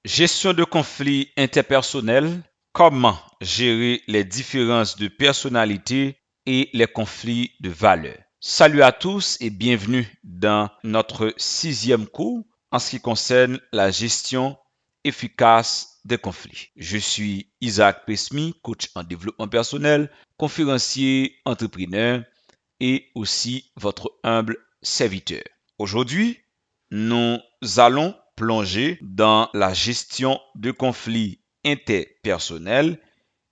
Gestion de conflits interpersonnels, comment gérer les différences de personnalité et les conflits de valeurs. Salut à tous et bienvenue dans notre 6e cours en ce qui concerne la gestion efficace des conflits. Je suis Isaac Pesmi, coach en développement personnel, conférencier, entrepreneur et aussi votre humble serviteur. Aujourd'hui, nous allons plonger dans la gestion de conflits interpersonnels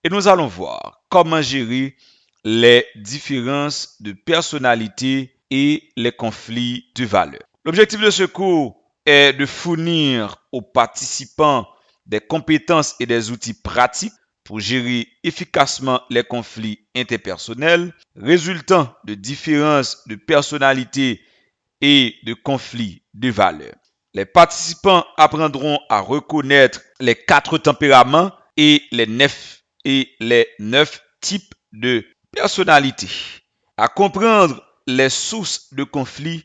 et nous allons voir comment gérer les différences de personnalité et les conflits de valeurs. L'objectif de ce cours est de fournir aux participants des compétences et des outils pratiques pour gérer efficacement les conflits interpersonnels résultant de différences de personnalité et de conflits de valeurs. Les participants apprendront à reconnaître les 4 tempéraments et les 9 types de personnalité, à comprendre les sources de conflits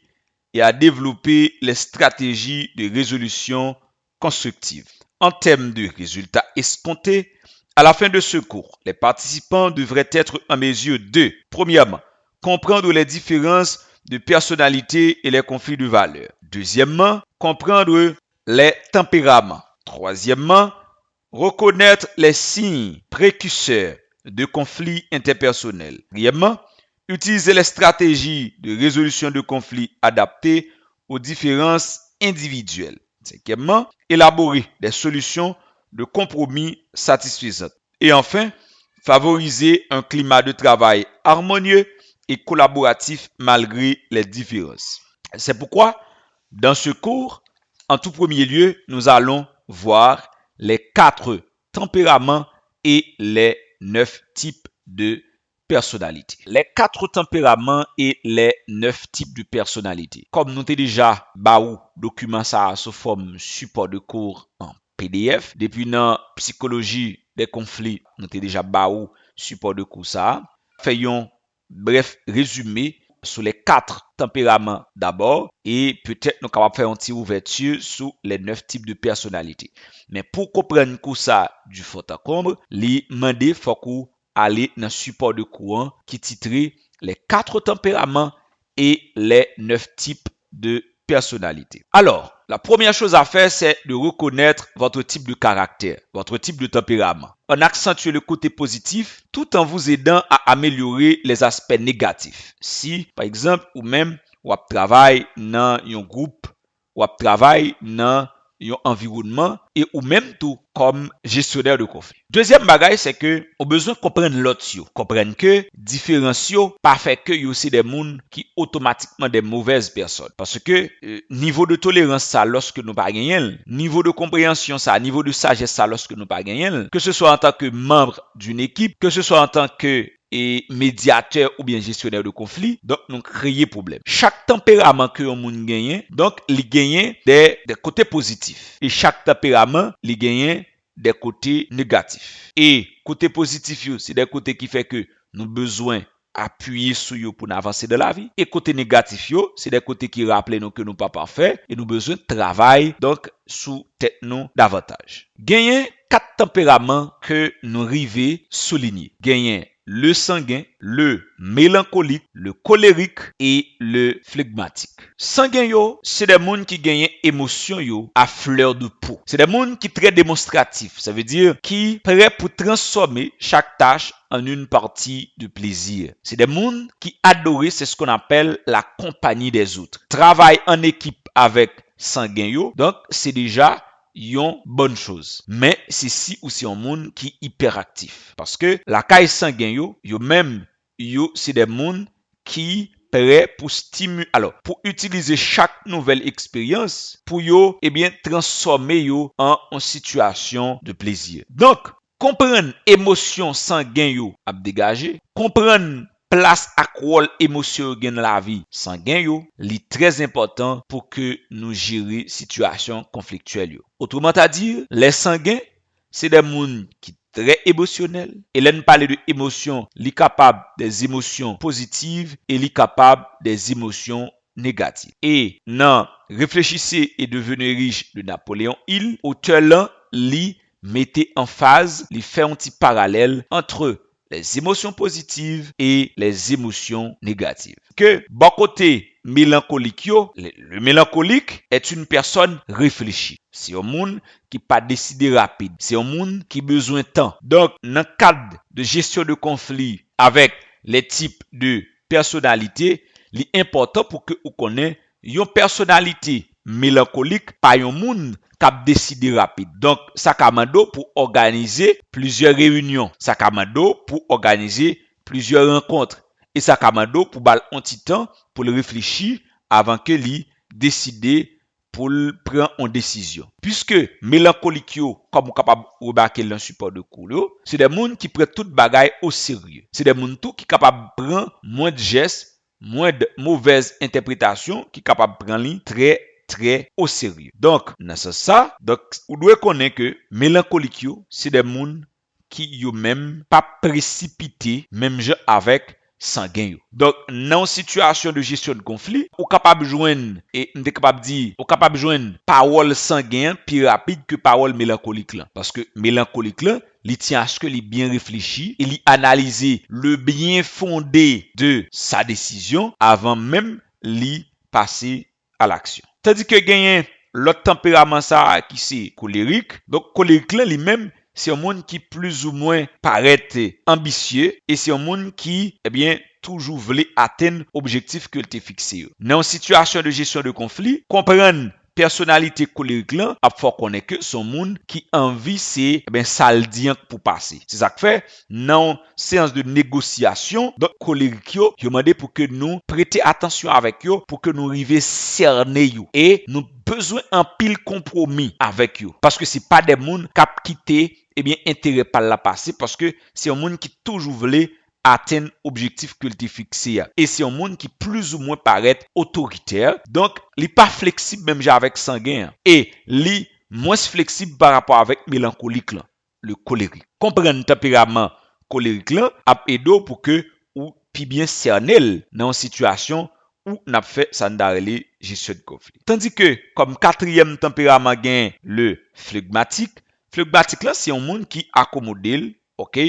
et à développer les stratégies de résolution constructive. En termes de résultats escomptés, à la fin de ce cours, les participants devraient être en mesure de, premièrement, comprendre les différences de personnalité et les conflits de valeurs. Deuxièmement, comprendre les tempéraments. Troisièmement, reconnaître les signes précurseurs de conflits interpersonnels. Quatrièmement, utiliser les stratégies de résolution de conflits adaptées aux différences individuelles. Cinquièmement, élaborer des solutions de compromis satisfaisantes. Et enfin, favoriser un climat de travail harmonieux et collaboratif malgré les différences. C'est pourquoi, dans ce cours, en tout premier lieu, nous allons voir les 4 tempéraments et les 9 types de personnalité. Les 4 tempéraments et les 9 types de personnalité. Comme nous t'ai déjà baou document ça sous forme support de cours en PDF. Depuis dans psychologie des conflits, nous t'ai déjà baou support de cours ça. Faisons bref résumé sur les 4 tempéraments d'abord et peut-être nous capables faire une petite ouverture sur les 9 types de personnalité. Mais pour comprendre ça du fond en comble, li mandé faut qu'on aller dans support de courant qui titré les 4 tempéraments et les 9 types de personnalité. Alors, la première chose à faire, c'est de reconnaître votre type de caractère, votre type de tempérament. En accentuer le côté positif tout en vous aidant à améliorer les aspects négatifs. Si, par exemple, ou même, ou travaille dans un groupe, ou travaille dans un environnement et ou même tout comme gestionnaire de conflit. Deuxième bagage, c'est que on besoin de comprendre l'autre, comprendre que différents pas fait que yo c'est des monde qui automatiquement des mauvaises personnes parce que niveau de tolérance ça lorsque nous pas gagner, niveau de compréhension ça, niveau de sagesse ça lorsque nous pas gagner, que ce soit en tant que membre d'une équipe, que ce soit en tant que médiateur ou bien gestionnaire de conflit, donc nous créer problème. Chaque tempérament que on moun gagne, donc il gagne des côtés positifs et chaque tempérament il gagne des côtés négatifs. Et côté positif c'est des côtés qui fait que nous besoin appuyer sur eux pour avancer dans la vie. Et côté négatif c'est des côtés qui rappellent nous que nous pas parfaits et nous besoin de travail donc sous tête nous davantage. Gagner 4 tempéraments que nous river souligner. Gagner le sanguin, le mélancolique, le colérique et le phlegmatique. Sanguin yo, c'est des gens qui gagnent émotion yo à fleur de peau. C'est des gens qui très démonstratifs, ça veut dire qui prêt pour transformer chaque tâche en une partie de plaisir. C'est des gens qui adorent, c'est ce qu'on appelle la compagnie des autres. Travail en équipe avec sanguin yo, donc c'est déjà yon bonne chose. Mais c'est si aussi un monde qui hyperactif. Parce que la caille sanguin yo même c'est des monde qui prêt pour stimuler, alors pour utiliser chaque nouvelle expérience pour yo transformer yo en situation de plaisir. Donc comprendre émotion sanguin yo à dégager, comprendre place à rôle émotion dans la vie sanguin yo, li très important pour que nous gérer situation conflictuelle yo. Autrement à dire, les sanguins c'est des gens qui très émotionnels et là nous parler de émotions, li capable des émotions positives et li capable des émotions négatives. Et non, réfléchissez et devenez riche de Napoléon Hill, auteur là li mettez en phase, li fait un petit parallèle entre les émotions positives et les émotions négatives. Que bon côté mélancolique, le mélancolique est une personne réfléchie. C'est un monde qui pas décidé rapide. C'est un monde qui besoin de temps. Donc, dans le cadre de gestion de conflit avec les types de personnalités, l'important pour que vous connaissiez une personnalité mélancolique, pas un monde qui a décidé rapide. Donc, Sakamando pour organiser plusieurs réunions. Sakamando pour organiser plusieurs rencontres. Et Sakamando pour bal un petit temps pour le réfléchir avant que lui décider pour prendre une décision. Puisque mélancolique, comme vous capable de remarquer dans le support de cours, c'est des gens qui prennent toute bagaille au sérieux. C'est des gens qui sont capables de prendre moins de gestes, moins de mauvaises interprétations, qui sont capables de prendre très au sérieux. Donc, dans ce sens, vous devez connaître que mélancolique, c'est des gens qui sont même pas précipités, même avec sanguin. Donc, dans une situation de gestion de conflit, ou capable de joindre, et on est capable de dire, ou capable de joindre parole sanguin plus rapide que parole mélancolique là. Parce que mélancolique là, il tient à ce que il bien réfléchi, il analyse le bien fondé de sa décision avant même l'y passer à l'action. Tandis que gagner l'autre tempérament ça qui c'est colérique. Donc colérique là lui-même c'est un monde qui plus ou moins paraît ambitieux et c'est un monde qui toujours voulait atteindre l'objectif que tu fixé. Dans une situation de gestion de conflit, comprendre personnalité colérique là, il faut connaître que son monde qui envie c'est saldian pour passer. C'est ça que fait dans séance de négociation, donc colérique yo demandé pour que nous prêter attention avec yo pour que nous arriver cerner yo et nous besoin en pile compromis avec yo parce que c'est pas des monde cap quitter intérêt par la passer parce que c'est un monde qui toujours voulait atteindre l'objectif que tu fixé. Et c'est un monde qui plus ou moins paraît autoritaire. Donc, il n'est pas flexible même avec sanguin. Et il est moins flexible par rapport avec mélancolique, là, le colérique. Comprendre le tempérament colérique là, a aidé pour que ou puis bien cerner dans une situation où n'a fait ça n'darrêter gestion de conflit. Tandis que comme quatrième tempérament gain le flegmatique. Flegmatique là, c'est un monde qui accommode, OK,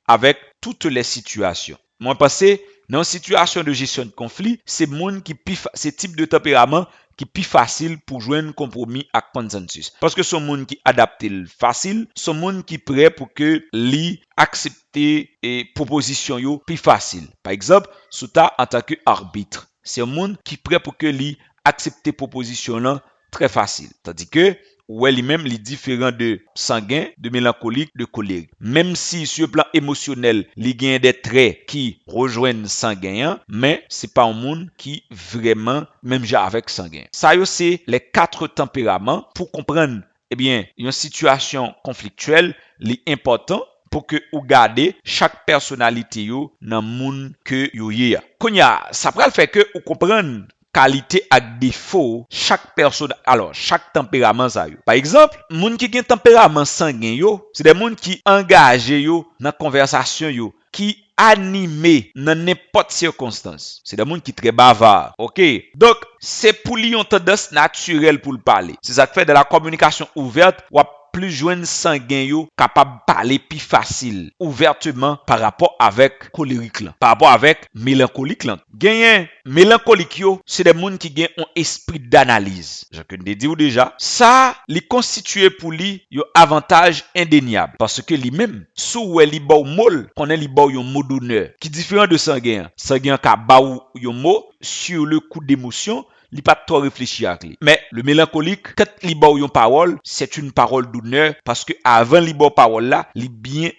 avec toutes les situations. Moi, pensez, dans une situation de gestion de conflit, c'est ce type de tempérament qui est plus facile pour joindre un compromis à consensus. Parce que c'est un monde qui adapte facile, c'est un monde qui est prêt pour que lui accepter et proposition yo plus facile. Par exemple, Souta en tant qu'arbitre, c'est un monde qui est prêt pour que lui accepter proposition là très facile. Tandis que lui-même, il est différent de sanguin, de mélancolique, de colérique. Même si sur le plan émotionnel, il y a des traits qui rejoignent sanguin, mais c'est pas un monde qui vraiment même genre avec sanguin. Ça c'est les 4 tempéraments pour comprendre une situation conflictuelle, l'important pour que vous gardez chaque personnalité yo dans monde que yo yé. Konya, ça va faire que vous comprendre qualité et défaut chaque personne alors chaque tempérament ça yo. Par exemple, moun qui gen tempérament sanguin yo, c'est des moun qui engagé yo dans conversation yo, qui animé dans n'importe circonstance. C'est des moun qui très bavard. OK? Donc, c'est pour lui une tendance naturelle pour le parler. C'est ça qui fait de la communication ouverte ou plus joindre sanguin yo capable de parler plus facile ouvertement par rapport avec colérique là, par rapport avec mélancolique là. Gagner mélancolique yo, c'est des gens qui gagnent un esprit d'analyse. Je te dit déjà, ça li constitué pour lui un avantage indéniable parce que lui-même sous li ba mol, connaît li ba un mot d'honneur qui différent de sanguin. Sanguin ka ba ou un mot sur le coup d'émotion, il pas trop réfléchir avec lui. Mais le mélancolique, quand il ba une parole, c'est une parole d'honneur parce que avant li ba parole là, il bien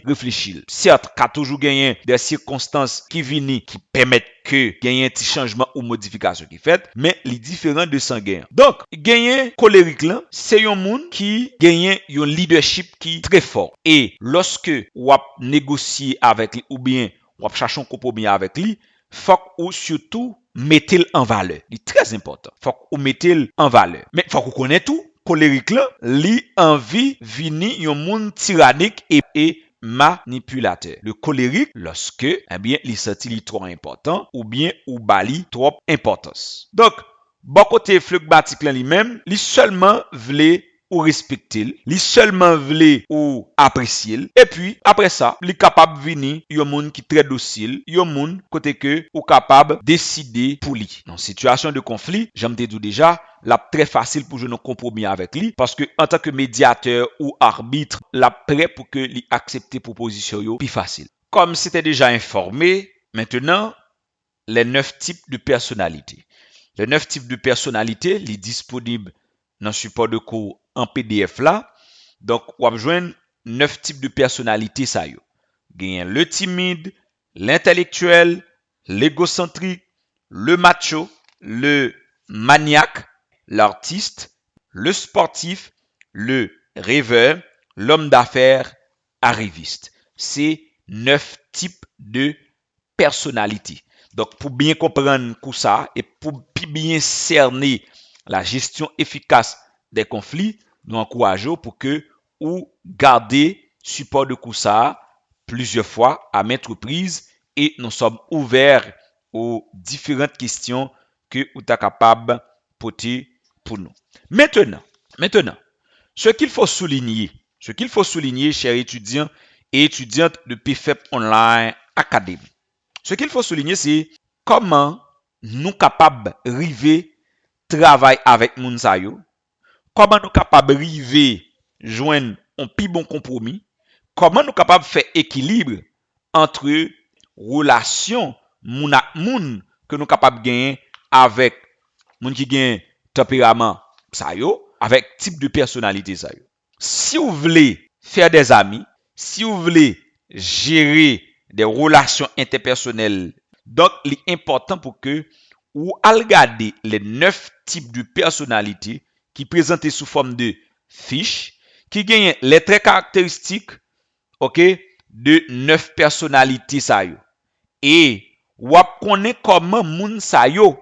réfléchir. Certes, qu'a toujours gagné des circonstances qui viennent qui permettent que gagner un petit changement ou modification qui fait, mais il est différent de sanguin. Donc, gagner colérique là, c'est un monde qui gagne un leadership qui est très fort. Et lorsque ou négocier avec lui ou bien ou chercher un compromis avec lui, faut ou surtout mettez-le en valeur. C'est très important. Faut qu'on mette-le en valeur. Mais faut qu'on connaisse tout. Colérique là, li envie vini un monde tyrannique et manipulateur. Le colérique, lorsque, il sentit trop important ou bien ou bali trop importance. Donc, bon côté flegmatique là lui-même, il seulement voulait ou respecter, li seulement vle ou apprécier, et puis après ça, li capable venir yon moun qui très docile, yon moun côté que ou capable décider pour lui. Dans situation de conflit, j'aime te dire déjà, la très facile pour jouer un compromis avec lui parce que en tant que médiateur ou arbitre, la prêt pour que lui accepte proposition yo plus facile. Comme c'était déjà informé, maintenant les 9 types de personnalités. Les 9 types de personnalités, les disponibles dans le support de cours en PDF là. Donc, on va joindre 9 types de personnalités ça yo. Gagne le timide, l'intellectuel, l'égocentrique, le macho, le maniaque, l'artiste, le sportif, le rêveur, l'homme d'affaires, arriviste. C'est 9 types de personnalités. Donc, pour bien comprendre tout ça et pour bien cerner la gestion efficace des conflits, nous encourageons pour que vous gardez support de tout ça plusieurs fois à maintes reprises et nous sommes ouverts aux différentes questions que vous êtes capable de porter pour nous. Maintenant, ce qu'il faut souligner, chers étudiants et étudiantes de PFEP Online Academy, ce qu'il faut souligner, c'est comment nous capables river travailler avec moun sa yo, comment nous capables river joindre un plus bon compromis, comment nous capables faire équilibre entre relation moun ak moun que nous capables gagner avec moun qui gagne tempérament sa yo, avec type de personnalité sa yo. Si vous voulez faire des amis, si vous voulez gérer des relations interpersonnelles, donc il est important pour que vous regardez les 9 types de personnalités qui présentent sous forme de fiches, qui gagnent les traits caractéristiques, ok, de 9 personnalités ça yo. Et vous connaissez comment moun sa yo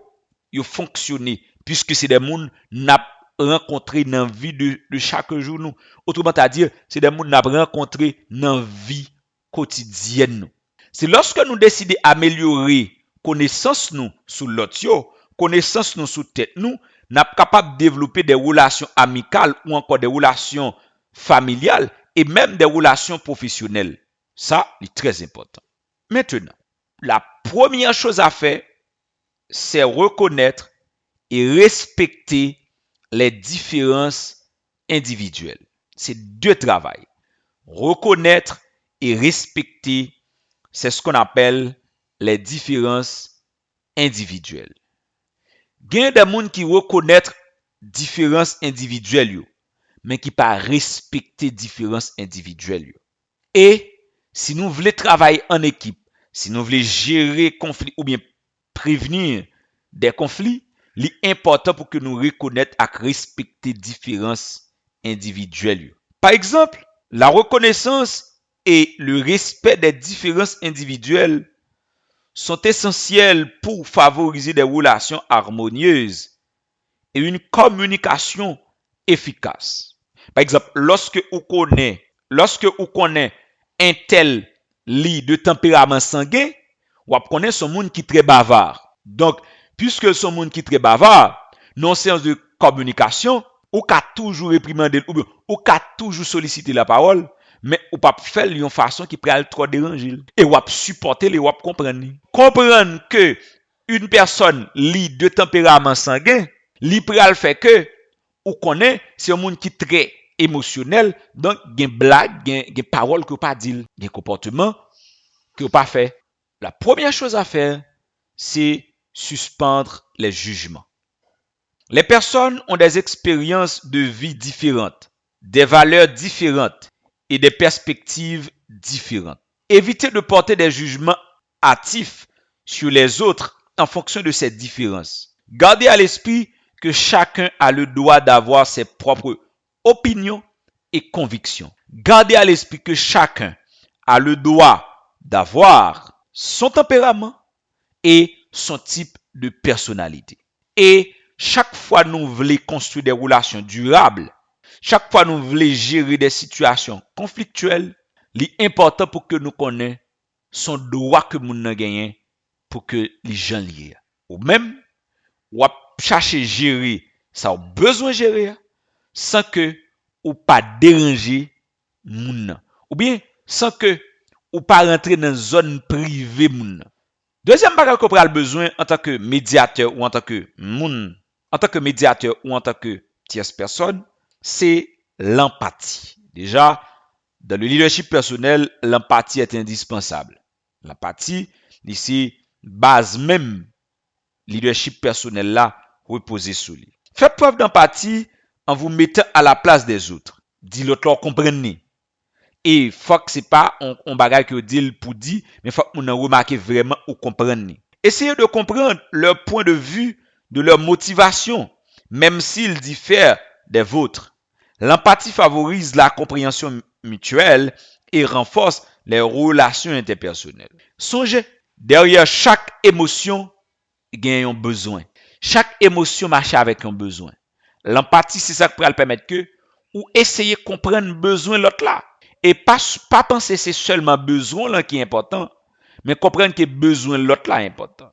fonctionne, puisque c'est des moun n'a rencontré dans la vie de chaque jour nous. Autrement dire, c'est des moun n'a rencontré dans la vie quotidienne nous. C'est lorsque nous décidons d'améliorer connaissance nous sous l'autre yo, connaissance nous sous tête nous, n'a capable de développer des relations amicales ou encore des relations familiales et même des relations professionnelles. Ça, c'est très important. Maintenant, la première chose à faire, c'est reconnaître et respecter les différences individuelles. C'est deux travail. Reconnaître et respecter, c'est ce qu'on appelle les différences individuelles. Il y a des gens qui reconnaissent différences individuelles, mais qui pas respecter différences individuelles. Et si nous voulons travailler en équipe, si nous voulons gérer conflits ou bien prévenir des conflits, il est important pour que nous reconnaissions et respecter différences individuelles. Par exemple, la reconnaissance et le respect des différences individuelles sont essentiels pour favoriser des relations harmonieuses et une communication efficace. Par exemple, lorsque vous connaissez un tel lit de tempérament sanguin, vous connaissez son monde qui est très bavard. Donc, puisque son monde qui est très bavard, non séance de communication, ou qu'a toujours réprimander ou qu'a toujours solliciter la parole, mais ou pas faire d'une façon qui peut trop déranger et ou supporter les ou comprendre. Comprendre que une personne lit de tempérament sanguin, li pral fait que ou connaît c'est un monde qui est très émotionnel, donc gen blague, gen parole que pas dire, gen comportement que pas fait. La première chose à faire, c'est suspendre les jugements. Les personnes ont des expériences de vie différentes, des valeurs différentes et des perspectives différentes. Évitez de porter des jugements hâtifs sur les autres en fonction de ces différences. Gardez à l'esprit que chacun a le droit d'avoir ses propres opinions et convictions. Gardez à l'esprit que chacun a le droit d'avoir son tempérament et son type de personnalité. Et chaque fois nous voulons construire des relations durables, chaque fois nous voulons gérer des situations conflictuelles, l'important pour que nous connaissions son droit que nous avons gagné pour que les gens lient. Ou même, ou chercher gérer ça a besoin de gérer sans que ou pas déranger moun nan. Ou bien sans que ou pas rentrer dans zone privée moun nan. Deuxième bagage qu'on a besoin en tant que médiateur ou en tant que moun, en tant que médiateur ou en tant que tierce personne, c'est l'empathie. Déjà, dans le leadership personnel, l'empathie est indispensable. L'empathie, ici, base même leadership personnel là, reposer sur lui. Faites preuve d'empathie en vous mettant à la place des autres. Dis l'autre, comprenez. Et faut que c'est pas on bagage que dit pour dire, mais faut qu'on en remarque vraiment ou comprendre. Essayez de comprendre leur point de vue, de leur motivation, même s'ils diffèrent des vôtres. L'empathie favorise la compréhension mutuelle et renforce les relations interpersonnelles. Songez, derrière chaque émotion, il y a un besoin. Chaque émotion marche avec un besoin. L'empathie, c'est ça qui peut permettre que ou essayer de comprendre le besoin de l'autre là. Et pas penser que c'est seulement besoin là qui est important, mais comprendre que besoin de l'autre là est important.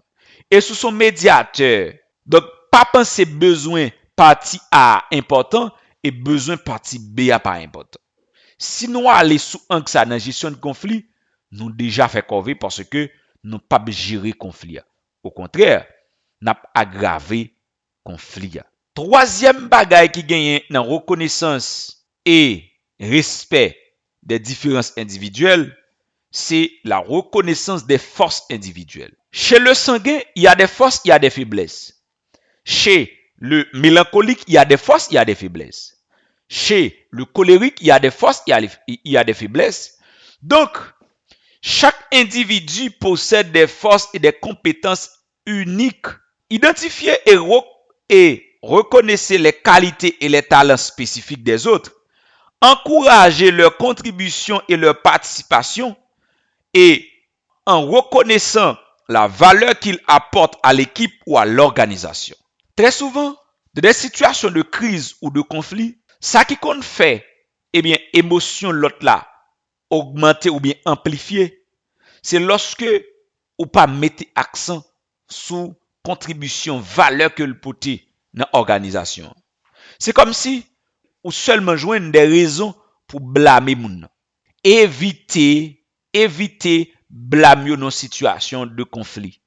Et sous son médiateur, donc pas penser besoin partie A important et besoin partie B à pas important. Si nous allons sous un que ça dans la gestion de conflit, nous déjà fait corvée parce que nous pas gérer conflit. Au contraire, nous aggravé conflit. Troisième bagaille qui gagne dans reconnaissance et respect des différences individuelles, c'est la reconnaissance des forces individuelles. Chez le sanguin, il y a des forces, il y a des faiblesses. Chez le mélancolique, il y a des forces, il y a des faiblesses. Chez le colérique, il y a des forces, il y a des faiblesses. Donc, chaque individu possède des forces et des compétences uniques. Identifiez et reconnaissez les qualités et les talents spécifiques des autres. Encouragez leur contribution et leur participation et en reconnaissant la valeur qu'ils apportent à l'équipe ou à l'organisation. Très souvent, dans des situations de crise ou de conflit, ça qui qu'on fait, eh bien, émotion l'autre là, augmenter ou bien amplifier, c'est lorsque ou pas mettre accent sur contribution, valeur que le porter dans l'organisation. C'est comme si ou seulement joindre des raisons pour blâmer moun. Éviter blâmer dans situation de conflit.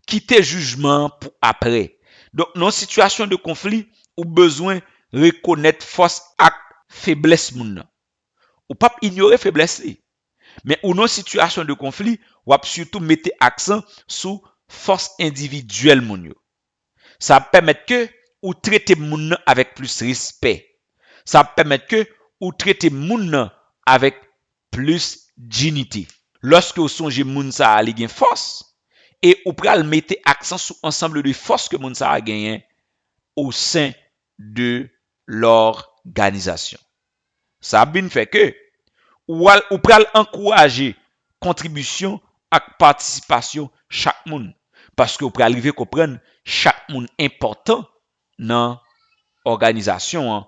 Quitter jugement pour après. Donc dans situation de conflit, ou besoin reconnaître force et faiblesse moun. Ou pas ignorer faiblesse. Mais ou dans situation de conflit, ou surtout mettre accent sur force individuelle moun yo. Ça permet que ou traiter moun avec plus respect. Ça permet que ou traiter moun avec plus dignité. Lorsque vous songez moun sa a gen force et ou pral mettre accent sur ensemble de forces que moun sa a gagné au sein de l'organisation. Ça a bien fait que ou pral encourager contribution et participation chaque moun parce que ou pral arriver comprendre chaque moun important dans organisation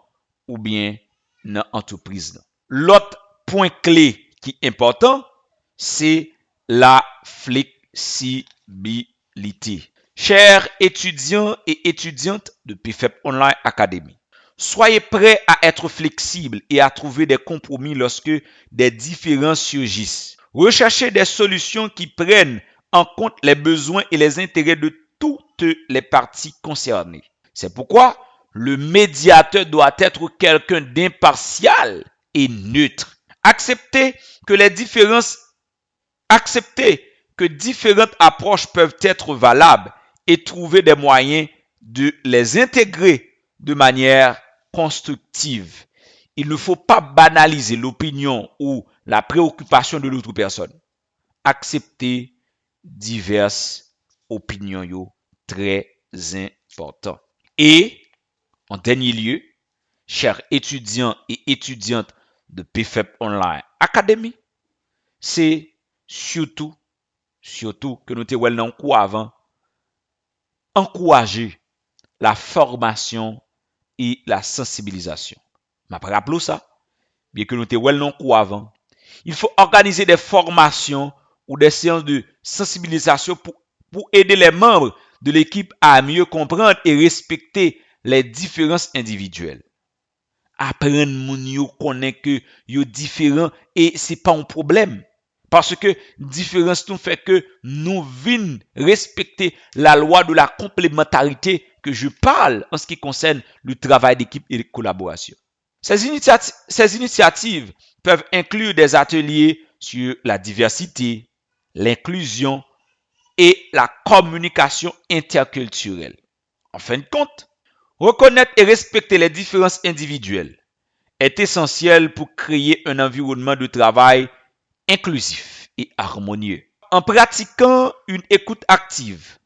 ou bien dans entreprise. L'autre point clé qui est important, c'est la flexibilité. Chers étudiants et étudiantes de PFEP Online Academy, soyez prêts à être flexibles et à trouver des compromis lorsque des différences surgissent. Recherchez des solutions qui prennent en compte les besoins et les intérêts de toutes les parties concernées. C'est pourquoi le médiateur doit être quelqu'un d'impartial et neutre. Acceptez que différentes approches peuvent être valables et trouver des moyens de les intégrer de manière constructive. Il ne faut pas banaliser l'opinion ou la préoccupation de l'autre personne. Accepter diverses opinions, très important. Et, en dernier lieu, chers étudiants et étudiantes de PFEP Online Academy, c'est surtout que nous te wel nan kou avant, encourager la formation et la sensibilisation. Ma rappelons ça, bien que nous te wel nan kou avant, il faut organiser des formations ou des séances de sensibilisation pour aider les membres de l'équipe à mieux comprendre et respecter les différences individuelles. apprendre moun yo connaît que yo différent et c'est pas un problème. Parce que différence nous fait que nous vînes respecter la loi de la complémentarité que je parle en ce qui concerne le travail d'équipe et de collaboration. Ces initiatives peuvent inclure des ateliers sur la diversité, l'inclusion et la communication interculturelle. En fin de compte, reconnaître et respecter les différences individuelles est essentiel pour créer un environnement de travail inclusif et harmonieux. En pratiquant une écoute active,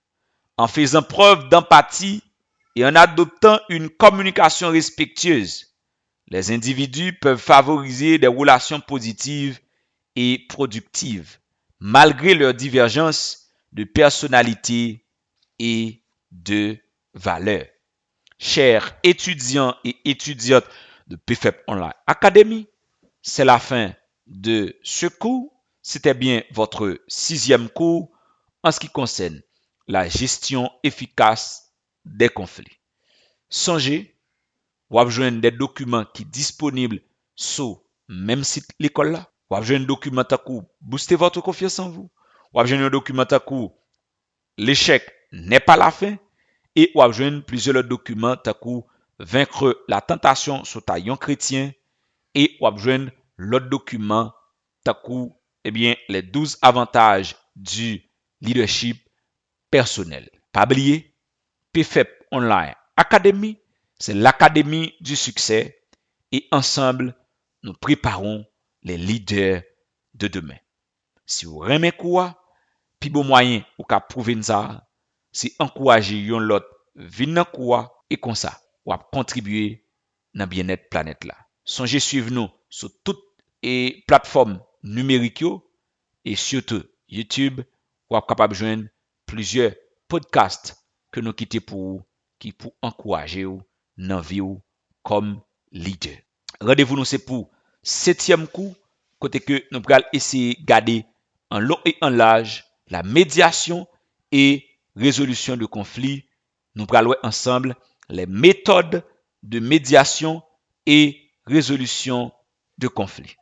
en faisant preuve d'empathie et en adoptant une communication respectueuse, les individus peuvent favoriser des relations positives et productives, malgré leurs divergences de personnalité et de valeurs. Chers étudiants et étudiantes de PFEP Online Academy, c'est la fin de ce cours. C'était bien votre 6e cours en ce qui concerne la gestion efficace des conflits. Songez, vous avez besoin des documents qui sont disponibles sur même site l'école là. Vous avez besoin de documents qui booster votre confiance en vous. Vous avez besoin de documents qui l'échec n'est pas la fin. Et vous avez besoin de plusieurs documents qui vaincre la tentation sur ta yon chrétien. Et vous avez besoin de l'autre document qui les 12 avantages du leadership personnel. Pas oublier, PFEP Online Academy, c'est l'académie du succès et ensemble, nous préparons les leaders de demain. Si vous aimez quoi, puis bon moyen ou ka prouver ça, c'est encourager yon lot venir quoi et comme ça, ou contribuer dans bien-être planète là. Songez suivre nous sur toutes les plateformes numériques et surtout YouTube, ou êtes capable de joindre plusieurs podcasts que nous quittons pour encourager ou dans vie comme leader. Rendez-vous nous c'est pour 7e cours côté que nous allons essayer de garder en long et en large la médiation et résolution de conflits. Nous allons ensemble les méthodes de médiation et résolution de conflits.